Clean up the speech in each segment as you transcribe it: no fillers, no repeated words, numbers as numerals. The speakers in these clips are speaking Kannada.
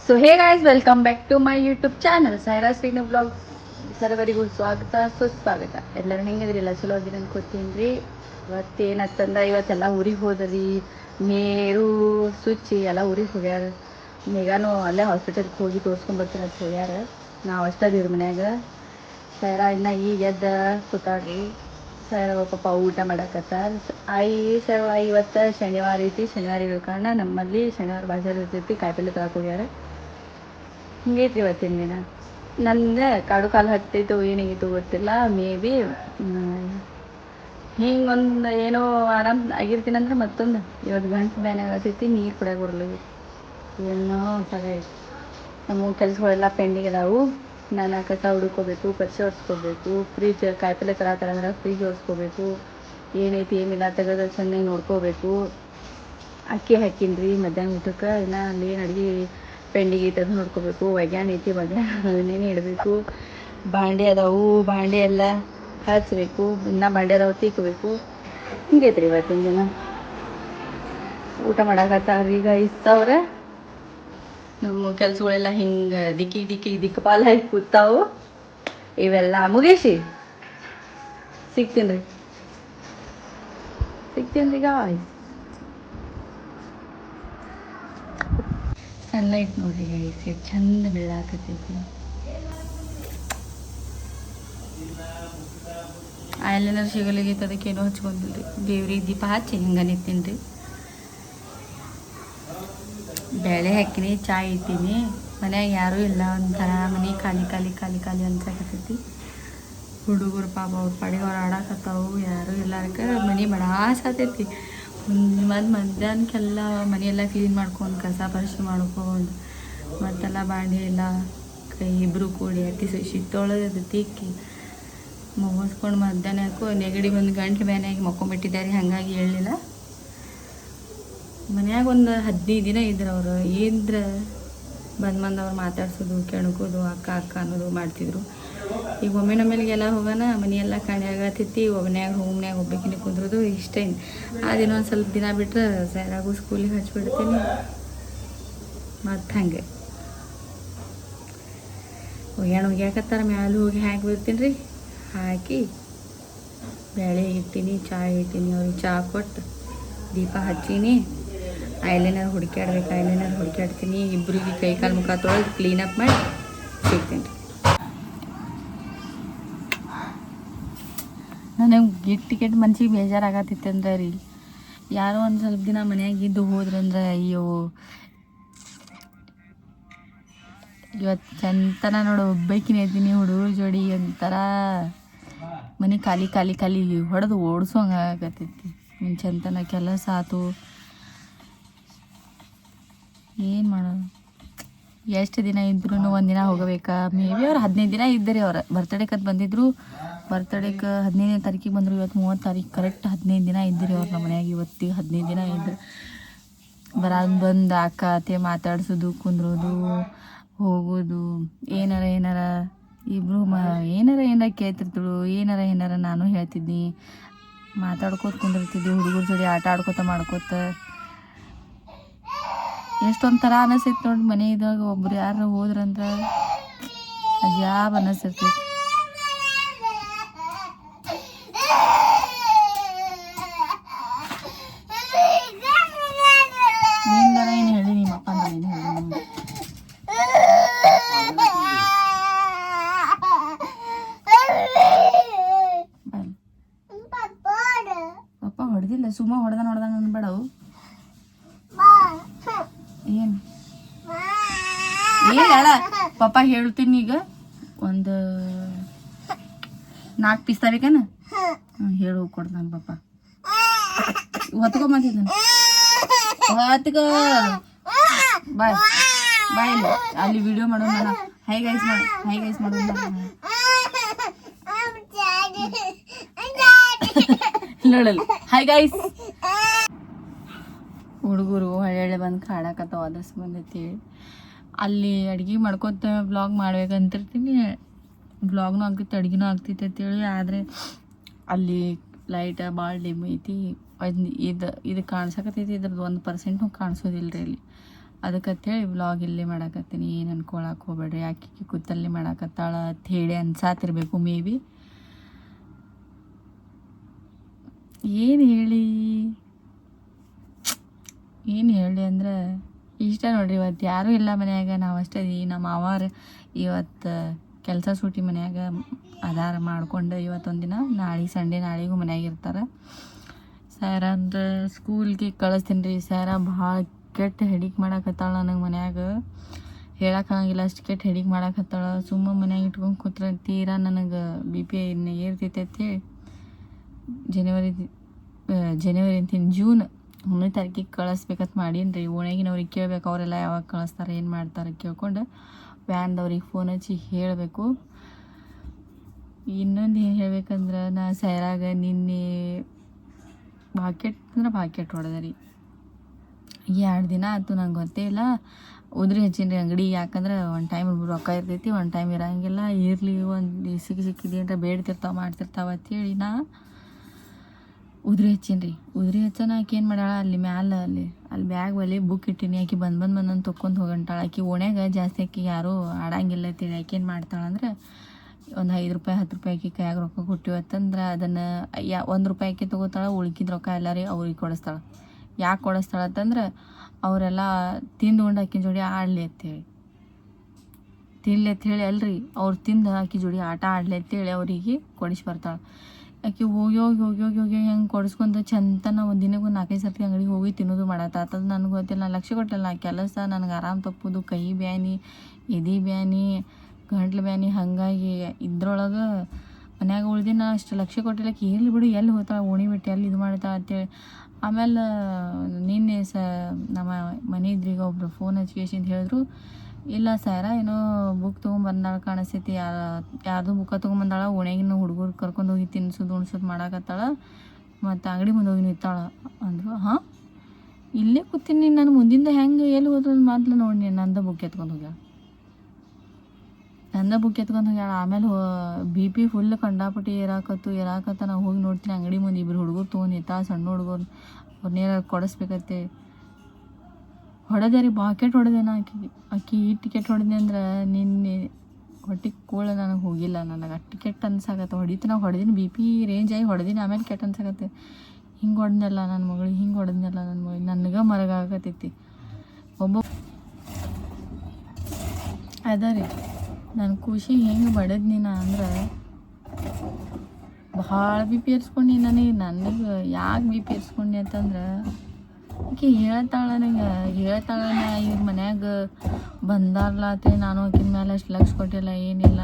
So hey guys welcome back to my YouTube channel Saira spin blog. ಸರ್ವರಿಗೂ ಸ್ವಾಗತ ಸುಸ್ವಾಗತ. ಎಲ್ಲರೂ ಹೆಂಗಿದ್ರಿಲ್ಲ ಚಲೋ ಅದಿರಿ ಅನ್ಕೋತೀನಿ ರೀ. ಇವತ್ತೇನತ್ತಂದ ಇವತ್ತೆಲ್ಲ ಊರಿಗೆ ಹೋದ್ರಿ. ಮೇರು ಸುಚ್ಚಿ ಎಲ್ಲ ಊರಿಗೆ ಹೋಗ್ಯಾರ. ಮೇಘಾನು ಅಲ್ಲೇ ಹಾಸ್ಪಿಟಲ್ಗೆ ಹೋಗಿ ತೋರಿಸ್ಕೊಂಬರ್ತೀನಿ ಅಂತ ಹೋಗ್ಯಾರ. ನಾವು ಅಷ್ಟದಿವ್ರಿ ಮನ್ಯಾಗ. ಸೈರಾ ಇನ್ನು ಈಗ ಎದ್ದ ಕೂತಾಡ್ರಿ. ಸೈರಾ ಪಾಪ ಊಟ ಮಾಡಕತ್ತಾರ. ಆಯಿ ಇವತ್ತು ಶನಿವಾರ ಐತಿ. ಶನಿವಾರ ಇರೋ ಕಾರಣ ನಮ್ಮಲ್ಲಿ ಶನಿವಾರ ಬಾಜಾರ್ ಇರ್ತೈತಿ. ಕಾಯಿಪಲ್ಲೆ ತರಕ್ಕೆ ಹೋಗ್ಯಾರ. ಹಿಂಗೈತಿ ಇವತ್ತಿನ ದಿನ. ನಂದು ಕಾಡು ಕಾಲು ಹತ್ತೈತು ಏನಾಗೈತು ಗೊತ್ತಿಲ್ಲ. ಮೇ ಬಿ ಹಿಂಗೊಂದು ಏನೋ ಆರಾಮ್ ಆಗಿರ್ತೀನಿ ಅಂದ್ರೆ ಮತ್ತೊಂದು ಇವತ್ತು ಗಂಟು ಬ್ಯಾನೆ ಆಗತೈತಿ. ನೀರು ಕುಡಿಯೋಕೆ ಬರಲಿ ಏನೋ ಒಂಥರ ಐತಿ. ನಮ್ಮ ಕೆಲಸಗಳೆಲ್ಲ ಪೆಂಡಿಂಗ್ ಅದಾವು. ನಾನು ಕಸ ಹುಡ್ಕೋಬೇಕು, ಪರಿಸೆ ಒರೆಸ್ಕೋಬೇಕು, ಫ್ರಿಜ್ ಕಾಯಿಪಲ್ಲೆ ತರತ್ತಾರಂದ್ರೆ ಫ್ರಿಜ್ ಒರೆಸ್ಕೋಬೇಕು. ಏನೈತಿ ಏನಿಲ್ಲ ತೆಗೆದು ಚೆನ್ನಾಗಿ ನೋಡ್ಕೋಬೇಕು. ಅಕ್ಕಿ ಹಾಕಿನ್ರಿ ಮಧ್ಯಾಹ್ನ ಊಟಕ್ಕೆ. ಇನ್ನು ಅಲ್ಲಿ ಏನು ಅಡುಗೆ ಪೆಂಡಿಗೆ ಐತೆ ನೋಡ್ಕೋಬೇಕು. ಒಗ್ಯಾಣ ಐತಿ ಒಗ್ಯಾಣ ಇಡಬೇಕು. ಬಾಂಡೆ ಅದಾವು, ಬಾಂಡೆ ಎಲ್ಲ ಹಚ್ಚಬೇಕು. ಇನ್ನು ಬಾಂಡೆ ಅದಾವು ತಿಕ್ಕಬೇಕು. ಹಿಂಗೈತ್ರಿ ಇವತ್ತಿನ ದಿನ. ಊಟ ಮಾಡಕತ್ತಾವ್ರಿ ಈಗ ಇಸ್ತವ್ರೆ. ನಮ್ಮ ಕೆಲ್ಸಗಳೆಲ್ಲ ಹಿಂಗೆ ದಿಕ್ಕು ಹಾಕಿ ಕೂತಾವು. ಇವೆಲ್ಲ ಮುಗಿಸಿ ಸಿಗ್ತೀನಿ ರೀ ಗಾಯ್ಸ್. ಸನ್ಲೈಟ್ ನೋಡ್ರಿ ಗೈಸ್ ಎಷ್ಟು ಚಂದ ಬೀಳಾಕತ್ತೈತಿ. ಐಲೈನರ್ ಸಿಗಲಿಗೈತೆ, ಅದಕ್ಕೇನೋ ಹಚ್ಕೊಂಡಿಲ್ರಿ. ದೇವ್ರಿಗೆ ದೀಪ ಹಚ್ಚಿ ಹಿಂಗೆ ನಿಂತೀನಿ ರೀ. ಬೇಳೆ ಹಾಕಿನಿ, ಚಾಯ್ ಇಟ್ಟೀನಿ. ಮನ್ಯಾಗ ಯಾರೂ ಇಲ್ಲ. ಒಂಥರ ಮನೆ ಖಾಲಿ ಖಾಲಿ ಖಾಲಿ ಖಾಲಿ ಅನ್ಸಾಕತ್ತೈತಿ. ಹುಡುಗರು ಪಾಪ ಅವ್ರ ಪಾಡಿಗೆ ಅವ್ರು ಆಡಾಕತ್ತಾವು. ಯಾರೂ ಇಲ್ಲ. ಅದಕ್ಕೆ ಮನೆ ಬಡಾಸತೈತಿ. ಮಧ್ಯಾಹ್ನಕ್ಕೆಲ್ಲ ಮನೆಯೆಲ್ಲ ಕ್ಲೀನ್ ಮಾಡ್ಕೊಂಡು ಕಸ ಪರಿಶಿ ಮಾಡ್ಕೊಂಡು ಮತ್ತೆಲ್ಲ ಬಾಂಡೆ ಎಲ್ಲ ಇಬ್ಬರು ಕೂಡಿ ಅತ್ತಿ ಸಸಿ ತೊಳೆದು ತಿಕ್ಕಿ ಮುಗಿಸ್ಕೊಂಡು ಮಧ್ಯಾಹ್ನ ಯಾಕೋ ನೆಗಡಿ ಒಂದು ಗಂಟೆ ಬ್ಯಾನಾಗಿ ಮಕ್ಕೊಂಬಿಟ್ಟಿದ್ದಾರೆ. ಹಾಗಾಗಿ ಹೇಳಲಿಲ್ಲ. ಮನ್ಯಾಗ ಒಂದು 15 ದಿನ ಇದ್ರು. ಅವರು ಇದ್ರೆ ಬಂದವ್ರು ಮಾತಾಡ್ಸೋದು, ಕೆಣಕೋದು, ಅಕ್ಕ ಅಕ್ಕ ಅನ್ನೋದು ಮಾಡ್ತಿದ್ರು. ಈಗ ಒಮ್ಮೆನೊಮ್ಮೆಲಿಗೆಲ್ಲ ಹೋಗೋಣ ಮನೆಯೆಲ್ಲ ಕಾಣೆ ಆಗತ್ತೈತಿ. ಒಬ್ಬನ್ಯಾಗ ಹೋಗ್ಬೇಕಿನ ಕುಂದ್ರೋದು ಇಷ್ಟ. ಅದಿನ್ನೊಂದು ಒಂದು ಸ್ವಲ್ಪ ದಿನ ಬಿಟ್ಟರೆ ಸೈರಾಗೂ ಸ್ಕೂಲಿಗೆ ಹಚ್ಬಿಡ್ತೀನಿ. ಮತ್ತು ಹಂಗೆ ಒಗ್ಯಾಕತ್ತಾರ. ಮ್ಯಾಲೆ ಹೋಗಿ ಹಾಕಿ ಬಿಡ್ತೀನಿ ರೀ. ಹಾಕಿ ಬೇಳೆ ಇಟ್ಟೀನಿ, ಚಾಯ್ ಇಟ್ಟೀನಿ. ಅವ್ರಿಗೆ ಚಹಾ ಕೊಟ್ಟು ದೀಪ ಹಚ್ಚೀನಿ. ಐಲೈನರ್ ಹುಡುಕ್ಯಾಡ್ತೀನಿ. ಇಬ್ಬರಿಗೆ ಕೈ ಕಾಲು ಮುಖ ತೊಳೆದು ಕ್ಲೀನಪ್ ಮಾಡಿ ಸಿಗ್ತೀನಿ ರೀ. ನನಗೆ ಟಿಕೆಟ್ ಮನ್ಸಿಗೆ ಬೇಜಾರಾಗತ್ತಿತ್ತು ಅಂದ್ರೆ ರೀ, ಯಾರೋ ಒಂದು ಸ್ವಲ್ಪ ದಿನ ಮನ್ಯಾಗ ಇದ್ದು ಹೋದ್ರಂದ್ರೆ ಅಯ್ಯೋ ಇವತ್ತು ಚಂತನ ನೋಡು ಒಬ್ಬಾಕಿನೇ ಇದ್ದೀನಿ. ಹುಡುಗರ ಜೋಡಿ ಒಂಥರ ಮನೆ ಖಾಲಿ ಖಾಲಿ ಖಾಲಿ ಹೊಡೆದು ಓಡಿಸೋಂಗೆ ಆಗತ್ತೈತಿ. ಚಂತನ ಕೆಲಸ ಆತು. ಏನು ಮಾಡೋದು? ಎಷ್ಟು ದಿನ ಇದ್ರೂ ಒಂದಿನ ಹೋಗಬೇಕಾ? ಮೇ ಬಿ ಅವ್ರು 15 ದಿನ ಇದ್ದರು. ಅವ್ರು ಬರ್ತಡೇಗೆ ಅದು ಬಂದಿದ್ರು. ಬರ್ತಡೇಗೆ 15ನೇ ತಾರೀಕಿಗೆ ಬಂದರು. ಇವತ್ತು 30 ತಾರೀಕು ಕರೆಕ್ಟ್ 15 ದಿನ ಇದ್ದರು ಅವ್ರು ನಮ್ಮ ಮನೆಯಾಗ. ಇವತ್ತಿಗೆ 15 ದಿನ ಇದ್ದರು. ಬಂದು ಅಕ್ಕ ಅತ್ತೆ ಮಾತಾಡ್ಸೋದು, ಕುಂದ್ರೋದು, ಹೋಗೋದು, ಏನಾರ ಇಬ್ಬರು ಏನಾರ ಕೇಳ್ತಿರ್ತಳು. ಏನಾರ ನಾನು ಹೇಳ್ತಿದ್ನಿ. ಮಾತಾಡ್ಕೋತ ಕುಂದಿರ್ತಿದ್ವಿ. ಹುಡುಗರ ಜೋಡಿ ಆಟ ಆಡ್ಕೋತ ಮಾಡ್ಕೋತ ಎಷ್ಟೊಂಥರ ಅನಿಸ್ತೈತಿ ನೋಡಿ. ಮನೆ ಇದ್ದಾಗ ಒಬ್ರು ಯಾರು ಹೋದ್ರಂದ್ರೆ ಅಜ್ಯಾಬ್ ಅನಿಸ್ತೈತಿ. ನಿಂದರ ಏನು ಹೇಳಿ ನಿಮ್ಮಪ್ಪ ಏನು ಹೇಳಿ. ಪಪ್ಪ ಹೊಡೆದಿಲ್ಲ, ಸುಮ್ಮ ಹೊಡೆದ ಅನ್ಬೇಡವು. ಏನು ಹೇಳ ಪಪ್ಪ ಹೇಳ್ತೀನಿ. ಈಗ ಒಂದು 4 ಪೀಸ್ ತಗೋಬೇಕೇನ? ಹೇಳು ಕೊಡ್ತಾನೆ ಪಪ್ಪ. ಹೊತ್ಕೊಂಬಂದಿದ್ದಾನೆ. ಹೊತ್ಕೋ ಬಾಯ್ ಬಾಯ್. ಅಲ್ಲಿ ವಿಡಿಯೋ ಮಾಡೋಣ. ಹೈ ಗೈಸ್ ಮಾಡೋಣ. ನೋಡಲ್ಲ ಹೈ ಗೈಸ್. ಹುಡುಗರು ಹೊಳ್ಳೆ ಬಂದು ಕಾಡಕತ್ತಾವ. ಅದಸ್ ಬಂದೈತಿ. ಅಲ್ಲಿ ಅಡುಗೆ ಮಾಡ್ಕೊತ ವ್ಲಾಗ್ ಮಾಡ್ಬೇಕಂತಿರ್ತೀನಿ. ವ್ಲಾಗ್ನೂ ಆಗ್ತೈತಿ, ಅಡುಗೆನೂ ಆಗ್ತೈತಿ ಅಂತೇಳಿ. ಆದರೆ ಅಲ್ಲಿ ಲೈಟ್ ಭಾಳ ಡಿಮ್ ಐತಿ. ಇದು ಕಾಣ್ಸಕತ್ತೈತಿ. ಇದ್ರದ್ದು 1% ಕಾಣಿಸೋದಿಲ್ಲ ರೀ ಅಲ್ಲಿ. ಅದಕ್ಕಂತೇಳಿ ವ್ಲಾಗ್ ಇಲ್ಲೇ ಮಾಡಾಕತ್ತೀನಿ. ಏನು ಅನ್ಕೊಳಕ್ಕೆ ಹೋಗ್ಬೇಡ್ರಿ, ಆಕೆ ಕೂತಲ್ಲಿ ಮಾಡಾಕತ್ತಾಳ ಅಂತ ಹೇಳಿ ಅನ್ಸಾತಿರ್ಬೇಕು ಮೇ ಬಿ. ಏನು ಹೇಳಿ ಅಂದ್ರೆ ಇಷ್ಟ ನೋಡ್ರಿ. ಇವತ್ತು ಯಾರೂ ಇಲ್ಲ ಮನ್ಯಾಗ, ನಾವು ಅಷ್ಟೇ ಇದೀವಿ. ನಮ್ಮ ಮಾವಾರ ಇವತ್ತು ಕೆಲಸ ಸೂಟಿ ಮನ್ಯಾಗ ಆಧಾರ ಮಾಡ್ಕೊಂಡು ಇವತ್ತೊಂದು ದಿನ, ನಾಳೆ ಸಂಡೇ, ನಾಳೆಗೂ ಮನ್ಯಾಗ ಇರ್ತಾರೆ. ಸ್ಯಾರ ಅಂದ್ರೆ ಸ್ಕೂಲ್ಗೆ ಕಳಿಸ್ತೀನಿ ರೀ. ಸ್ಯಾರ ಭಾಳ ಕೆಟ್ಟ ಹೆಡಿಕ್ ಮಾಡಾಕತ್ತಾಳ ನನಗೆ ಮನ್ಯಾಗ, ಹೇಳೋಕ್ಕಾಗಿಲ್ಲ ಅಷ್ಟು ಕೆಟ್ಟ ಹೆಡಿಕ್ ಮಾಡಾಕತ್ತಾಳ. ಸುಮ್ಮ ಮನ್ಯಾಗ ಇಟ್ಕೊಂಡು ಕೂತ್ರೆ ತೀರಾ ನನಗೆ BP ಏರ್ತೈತೆ. ಜನವರಿ ಅಂತೀನಿ, ಜೂನ್ 1ನೇ ತಾರೀಕಿಗೆ ಕಳಿಸ್ಬೇಕಂತ ಮಾಡೀನಿ ರೀ. ಓಣೆಗಿನವ್ರಿಗೆ ಕೇಳ್ಬೇಕು, ಅವರೆಲ್ಲ ಯಾವಾಗ ಕಳಿಸ್ತಾರೆ, ಏನು ಮಾಡ್ತಾರೆ ಕೇಳ್ಕೊಂಡು ವ್ಯಾನ್ದವ್ರಿಗೆ ಫೋನ್ ಹಚ್ಚಿ ಹೇಳಬೇಕು. ಇನ್ನೊಂದು ಏನು ಹೇಳ್ಬೇಕಂದ್ರೆ, ನಾ ಸ್ಯಾರಾಗ ನಿನ್ನೆ ಬಾಕೆಟ್ ಹೊಡೆದ ರೀ. 2 ದಿನ ಆಯ್ತು, ನಂಗೆ ಗೊತ್ತೇ ಇಲ್ಲ. ಉದ್ರಿ ಹಚ್ಚೀನಿ ರೀ ಅಂಗಡಿ. ಯಾಕಂದ್ರೆ ಒಂದು ಟೈಮ್ ರೊಕ್ಕ ಇರ್ತೈತಿ, ಒಂದು ಟೈಮ್ ಇರೋಂಗಿಲ್ಲ. ಇರಲಿ, ಒಂದು ಸಿಕ್ಕಿದೆ ಅಂತ ಬೇಡ್ತಿರ್ತಾವೆ ಮಾಡ್ತಿರ್ತಾವೆ ಅಂತೇಳಿ ನಾ ಉದ್ರಿ ಹಚ್ಚೀನಿ ರೀ. ಉದ್ರಿ ಹಚ್ಚನ ಆಕೆ ಏನು ಮಾಡ್ಯಾಳ, ಅಲ್ಲಿ ಬ್ಯಾಗ್ ಒಲೆ ಬುಕ್ ಇಟ್ಟೀನಿ. ಆಕೆ ಬಂದು ತೊಗೊಂಡು ಹೋಗಂಟಾಳ. ಆಕೆ ಓಣ್ಯಾಗ ಜಾಸ್ತಿ ಆಕೆ ಯಾರೂ ಆಡಂಗಿಲ್ಲ ಅಂತೇಳಿ ಆಕೆ ಏನು ಮಾಡ್ತಾಳಂದ್ರೆ, ಒಂದು 5 ರೂಪಾಯಿ 10 ರೂಪಾಯಿ ಆಕೆ ಕೈಯಾಗ ರೊಕ್ಕ ಕೊಟ್ಟಿವತ್ತಂದ್ರೆ ಅದನ್ನು 1 ರೂಪಾಯಿ ಆಕೆ ತೊಗೋತಾಳೆ. ಉಳ್ಕಿದ ರೊಕ್ಕ ಎಲ್ಲರೂ ಅವ್ರಿಗೆ ಕೊಡಿಸ್ತಾಳೆ. ಯಾಕೆ ಕೊಡಿಸ್ತಾಳೆ ಅಂತಂದ್ರೆ, ಅವರೆಲ್ಲ ತಿಂದುಕೊಂಡು ಆಕಿನ ಜೋಡಿ ಆಡಲಿ ಅಂತೇಳಿ, ತಿನ್ಲಿ ಅಲ್ರಿ, ಅವ್ರು ತಿಂದು ಆಕೆ ಜೋಡಿ ಆಟ ಆಡಲಿ ಅಂತೇಳಿ ಅವರಿಗೆ ಕೊಡಿಸಿ ಬರ್ತಾಳೆ. ಆಕೆ ಹೋಗಿ ಹೆಂಗೆ ಕೊಡಿಸ್ಕೊಂತ ಚಂತನ ಒಂದು ದಿನಕ್ಕೆ ಒಂದು 4-5 ಸರ್ತಿ ಅಂಗಡಿಗೆ ಹೋಗಿ ತಿನ್ನೋದು ಮಾಡತ್ತ. ನನಗೆ ಗೊತ್ತಿಲ್ಲ, ನಾನು ಲಕ್ಷ್ಯ ಕೊಟ್ಟಿಲ್ಲ. ಕೆಲಸ ನನಗೆ ಆರಾಮ್ ತಪ್ಪೋದು, ಕೈ ಬ್ಯಾನಿ, ಎದೆ ಬ್ಯಾನಿ, ಗಂಟ್ಲು ಬ್ಯಾನಿ, ಹಾಗಾಗಿ ಇದ್ರೊಳಗೆ ಮನ್ಯಾಗ ಉಳ್ದು ನಾನು ಅಷ್ಟು ಲಕ್ಷ್ಯ ಕೊಟ್ಟಿಲ್ಲ. ಇರಲಿ ಬಿಡು, ಎಲ್ಲಿ ಹೋಗ್ತಾಳೆ ಓಣಿ ಬಿಟ್ಟು, ಎಲ್ಲಿ ಇದು ಮಾಡ್ತಾಳೆ ಅಂತೇಳಿ. ಆಮೇಲೆ ನಿನ್ನೆ ನಮ್ಮ ಮನೆ ಇದ್ರಿಗೆ ಒಬ್ರು ಫೋನ್ ಹಚ್ಚಿಂದ ಹೇಳಿದ್ರು, ಇಲ್ಲ ಸ್ಯಾರ ಏನೋ ಬುಕ್ ತೊಗೊಂಬಂದಾಳ ಕಾಣಿಸ್ತೈತಿ, ಯಾರ್ದು ಬುಕ್ಕ ತೊಗೊಂಬಂದಾಳ, ಓಣ್ಯಾಗಿನ ಹುಡುಗರು ಕರ್ಕೊಂಡು ಹೋಗಿ ತಿನ್ಸೋದು ಉಣ್ಸೋದು ಮಾಡಾಕತ್ತಾಳ, ಮತ್ತು ಅಂಗಡಿ ಮುಂದೆ ಹೋಗಿ ನಿಂತಾಳ ಅಂದರು. ಹಾಂ, ಇಲ್ಲೇ ಕೂತೀನಿ, ನಾನು ಮುಂದಿಂದ ಹೆಂಗೆ ಎಲ್ಲಿ ಹೋದ್ರದ್ದು ಮಾತ್ರ ನೋಡಿ, ನಂದ ಬುಕ್ ಎತ್ಕೊಂಡು ಹೋಗ್ಯಾಳ. ಆಮೇಲೆ BP ಫುಲ್ ಕಂಡಾಪಟ್ಟಿ ಏರಾಕತ್ತ. ನಾವು ಹೋಗಿ ನೋಡ್ತೀನಿ, ಅಂಗಡಿ ಮುಂದೆ 2 ಹುಡುಗರು ತೊಗೊಂಡು ನಿಂತಾಳ, ಸಣ್ಣ ಹುಡುಗರು. ಅವ್ರನ್ನೇರ ಕೊಡಿಸ್ಬೇಕತ್ತೆ. ಹೊಡೆದೆ ರೀ, ಬಾಕೆಟ್ ಹೊಡೆದೆ ನಾ ಆಕಿ ಟಿಕೆಟ್ ಹೊಡೆದೆ ಅಂದ್ರೆ ನಿನ್ನೆ ಹೊಟ್ಟಿಗೆ ಕೋಳ ನನಗೆ ಹೋಗಿಲ್ಲ. ನನಗೆ ಟಿಕೆಟ್ ಅನ್ಸಾಕತ್ತೆ. ಹೊಡೆದಿನಿ BP ರೇಂಜ್ ಆಗಿ ಹೊಡೆದಿನಿ. ಆಮೇಲೆ ಕೆಟ್ಟ ಅನ್ಸಾಕತ್ತೆ. ಹಿಂಗೆ ಹೊಡೆದ್ನಲ್ಲ ನನ್ನ ಮಗಳಿಗೆ, ನನಗೆ ಮರಗಾಕತ್ತೈತಿ. ಅದ ರೀ ನನ್ನ ಖುಷಿ ಹೆಂಗೆ ಬಡದ್ನಿ ನಾ ಅಂದ್ರೆ, ಭಾಳ BP ಏರ್ಸ್ಕೊಂಡು ನನಗೆ ಯಾಕೆ BP ಏರ್ಸ್ಕೊಂಡಿ ಅಂತಂದ್ರೆ, ಆಕೆ ಹೇಳ್ತಾಳೆ ನಾ ಇವ್ರ ಮನ್ಯಾಗ ಬಂದಾರಲ್ಲ ಅಂತೇಳಿ ನಾನು ಆಕಿನ ಮೇಲೆ ಅಷ್ಟು ಲಕ್ಷ ಕೊಟ್ಟಿಲ್ಲ, ಏನಿಲ್ಲ.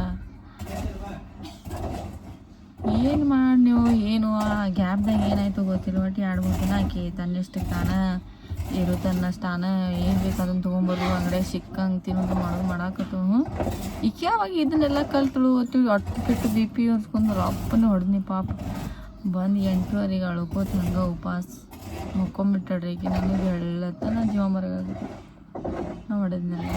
ಏನು ಮಾಡಿ ನೀವು ಏನು ಆ ಗ್ಯಾಪ್ದಾಗ ಏನಾಯ್ತು ಗೊತ್ತಿಲ್ಲ. ಒಟ್ಟು 2-3 ದಿನ ಆಕೆ ತನ್ನಿಷ್ಟಕ್ಕೆ ತಾನೇ ಇರುತ್ತನ್ನಷ್ಟಾನ ಏನು ಬೇಕು ಅದನ್ನು ತೊಗೊಂಬರೋದು, ಅಂಗಡಿಯಾಗ ಸಿಕ್ಕಂಗೆ ತಿನ್ನೋದು ಮಾಡಾಕತ್ತು. ಈಕೆ ಯಾವಾಗ ಇದನ್ನೆಲ್ಲ ಕಲ್ತಳು ಅಂತೇಳಿ ಒಟ್ಟು ಕೆಟ್ಟು BP ಹೊರ್ಸ್ಕೊಂಡು ರಪ್ಪನೇ ಹೊಡೆದ್ನಿ. ಪಾಪ ಬಂದು 8:30 ಅಳ್ಕೋತ ಹಂಗೆ ಉಪವಾಸ ಮುಕ್ಕೊಂಬಿಟ್ಟಾಡ್ರಿ. ಈಕೆ ನನಗೆ ಹೇಳತ್ತನ ಜೀವ ಮರಗಾಗುತ್ತೆ. ನಾವು ಹೊಡೆದ್ನಲ್ಲ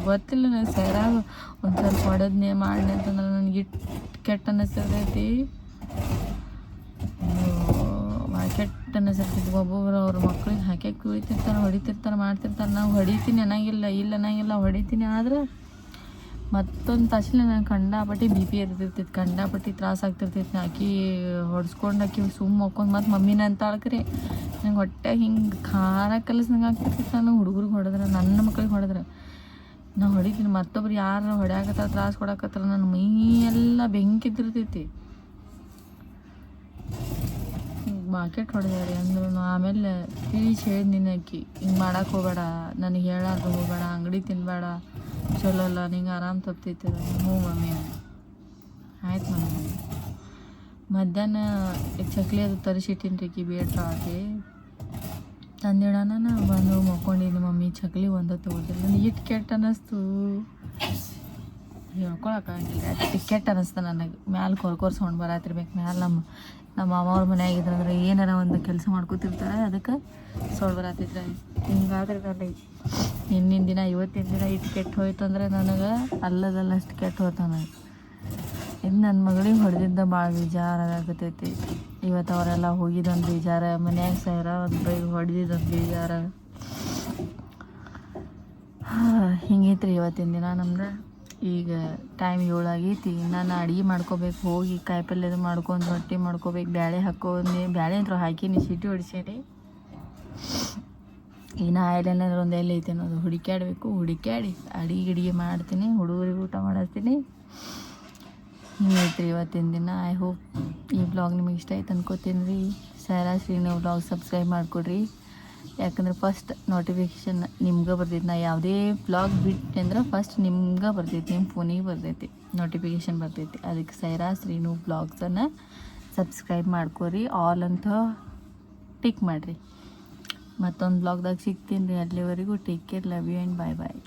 ಗೊತ್ತಿಲ್ಲ. ನನಗೆ ಸೈರಾಗ ಒಂದು ಸ್ವಲ್ಪ ಹೊಡೆದ್ನೆ ಮಾಡಿದೆ ಅಂತಂದ್ರೆ ನನಗೆ ಇಟ್ಟು ಕೆಟ್ಟ ಅನ್ನಿಸ್ತೈತಿ. ಕೆಟ್ಟ ಅನ್ನಿಸ್ತೈತಿ. ಒಬ್ಬೊಬ್ರು ಅವ್ರ ಮಕ್ಳಿಗೆ ಹಾಕಿ ಕುಯ್ತಿರ್ತಾರೆ, ಹೊಡಿತಿರ್ತಾರೆ, ಮಾಡ್ತಿರ್ತಾರೆ. ನಾವು ಹೊಡಿತೀನಿ ಅನ್ನಂಗಿಲ್ಲ ಹೊಡಿತೀನಿ. ಆದ್ರೆ ಮತ್ತೊಂದು ತಕ್ಷಣ ನನಗೆ ಕಂಡಾಪಟ್ಟಿ BP ಇರ್ತಿರ್ತೈತಿ, ಕಂಡಾಪಟ್ಟಿ ತ್ರಾಸ ಆಗ್ತಿರ್ತೈತಿ. ಆಕಿ ಹೊಡ್ಸ್ಕೊಂಡು ಆಕಿ ಸುಮ್ಮ ಹೋಗ್ಕೊಂಡು ಮತ್ತು ಮಮ್ಮಿನ ಅಂತ ಅಳ್ಕ್ರಿ ನಂಗೆ ಹೊಟ್ಟೆ ಹಿಂಗೆ ಖಾರ ಕಲಸ್ದಂಗೆ ಆಗ್ತಿರ್ತೈತಿ. ನಾನು ಹುಡುಗರಿಗೆ ಹೊಡೆದ್ರೆ, ನನ್ನ ಮಕ್ಳಿಗೆ ಹೊಡೆದ್ರೆ ನಾ ಹೊಡಿತೀನಿ. ಮತ್ತೊಬ್ರು ಯಾರು ಹೊಡ್ಯಾಕತ್ತಾರ, ತ್ರಾಸ ಕೊಡಕತ್ತಾರ, ನನ್ನ ಮೈ ಎಲ್ಲ ಬೆಂಕಿದ್ದಿರ್ತೈತಿ. ಬಾಕೆಟ್ ಹೊಡೆದಾರಿ ಅಂದ್ರು. ಆಮೇಲೆ ಹೇಳಿದ್ನಿ ಆಕಿ ಹಿಂಗೆ ಮಾಡಕ್ಕೆ ಹೋಗಬೇಡ, ನನಗೆ ಹೇಳಾರ್ದು ಹೋಗಬೇಡ, ಅಂಗಡಿ ತಿನ್ನಬೇಡ, ಚಲೋ ಅಲ್ಲ, ನಿಂಗೆ ಆರಾಮ್ ತಪ್ತೈತಿ. ಹ್ಞೂ ಮಮ್ಮಿ ಆಯ್ತು ಮಮ್ಮಿ. ಮಧ್ಯಾಹ್ನ ಚಕ್ಲಿ ಅದು ತರಿಸಿಟ್ಟಿನಿ ರೀ. ಆಕಿ ಬೇಡ ಆಕೆ ತಂದಿಡೋಣ. ಬಂದು ಮಕ್ಕೊಂಡಿನಿ. ಮಮ್ಮಿ ಚಕ್ಲಿ ಒಂದ ತೊಗೊಳ್ತೀನಿ. ನನಗೆ ಇಟ್ಟು ಕೆಟ್ಟ ಅನ್ನಿಸ್ತು, ಹೇಳ್ಕೊಳಕ್ಕಾಗಿಲ್ಲ. ಕೆಟ್ಟ ಅನ್ನಿಸ್ತು ನನಗೆ. ಮ್ಯಾಲೆ ಕೊರ್ಸೊಂಡು ಬರತ್ತಿರ್ಬೇಕು. ಮ್ಯಾಲೆ ನಮ್ಮ ಮಾವ ಅವ್ರ ಮನೆಯಾಗಿದ್ರಂದ್ರೆ ಏನಾರ ಒಂದು ಕೆಲಸ ಮಾಡ್ಕೊತಿರ್ತಾರೆ, ಅದಕ್ಕೆ ಸೊಳ್ಳು ಬರತ್ತಿದ್ರೆ. ಹಿಂಗಾದ್ರೆ ನನಗೆ ಹಿಂದಿನ ದಿನ ಇವತ್ತಿನ ದಿನ ಇಟ್ಟು ಕೆಟ್ಟು ಹೋಯ್ತು ಅಂದ್ರೆ ನನಗೆ ಅಷ್ಟು ಕೆಟ್ಟು ಹೋಯ್ತು ನನಗೆ. ಇದು ನನ್ನ ಮಗಳಿಗೆ ಹೊಡೆದಿದ್ದ ಭಾಳ ಬೇಜಾರಾಗತೈತಿ. ಇವತ್ತು ಅವರೆಲ್ಲ ಹೋಗಿದ್ದೊಂದು ಬೇಜಾರ, ಮನ್ಯಾಗ ಸೈರ ಒಂದು ಬೈ ಹೊಡೆದಿದ್ದೊಂದು ಬೇಜಾರ. ಹಿಂಗೈತ್ರಿ ಇವತ್ತಿನ ದಿನ ನಮ್ದು. ಈಗ ಟೈಮ್ 7 ಆಗೈತಿ. ನಾನು ಅಡುಗೆ ಮಾಡ್ಕೋಬೇಕು, ಹೋಗಿ ಕಾಯಿಪಲ್ಯದು ಮಾಡ್ಕೊಂಡು ರೊಟ್ಟಿ ಮಾಡ್ಕೋಬೇಕು, ಬ್ಯಾಳೆ ಹಾಕ್ಕೊಂಡು ಬ್ಯಾಳೆ ಅಂತೂ ಹಾಕೀನಿ, ಸಿಟಿ ಹೊಡಿಸೀನಿ. ಇನ್ನು ಆಯ್ಲೆಲ್ಲ ಒಂದು ಎಲ್ಲಿ ಐತೆ ಅನ್ನೋದು ಹುಡುಕ್ಯಾಡಿ ಅಡುಗೆ ಮಾಡ್ತೀನಿ, ಹುಡುಗರಿಗೆ ಊಟ ಮಾಡಿಸ್ತೀನಿ. ಹಿಂಗೈತ್ರಿ ಇವತ್ತಿನ ದಿನ. ಐ ಹೋಪ್ ಈ ಬ್ಲಾಗ್ ನಿಮಗೆ ಇಷ್ಟ ಆಯ್ತು ಅನ್ಕೋತೀನಿ ರೀ. ಸಾರಾ ಶ್ರೀನು ಬ್ಲಾಗ್ ಸಬ್ಸ್ಕ್ರೈಬ್ ಮಾಡಿಕೊಡ್ರಿ, ಯಾಕಂದ್ರೆ ಫಸ್ಟ್ ನೋಟಿಫಿಕೇಷನ್ ನಿಮ್ಗೆ ಬರ್ತೈತಿ. ನಾ ಯಾವುದೇ ಬ್ಲಾಗ್ ಬಿಟ್ಟು ಅಂದ್ರೆ ಫಸ್ಟ್ ನಿಮ್ಗೆ ಬರ್ತೈತಿ, ನಿಮ್ಮ ಫೋನಿಗೆ ಬರ್ತೈತಿ, ನೋಟಿಫಿಕೇಷನ್ ಬರ್ತೈತಿ. ಅದಕ್ಕೆ ಸೈರಾ ಶ್ರೀನು ಬ್ಲಾಗ್ಸನ್ನು ಸಬ್ಸ್ಕ್ರೈಬ್ ಮಾಡ್ಕೊರಿ, ಆಲ್ ಅಂತ ಟಿಕ್ ಮಾಡಿರಿ. ಮತ್ತೊಂದು ಬ್ಲಾಗ್ದಾಗ ಸಿಗ್ತೀನಿ ರೀ. ಅಲ್ಲಿವರೆಗೂ take care, love you and bye bye.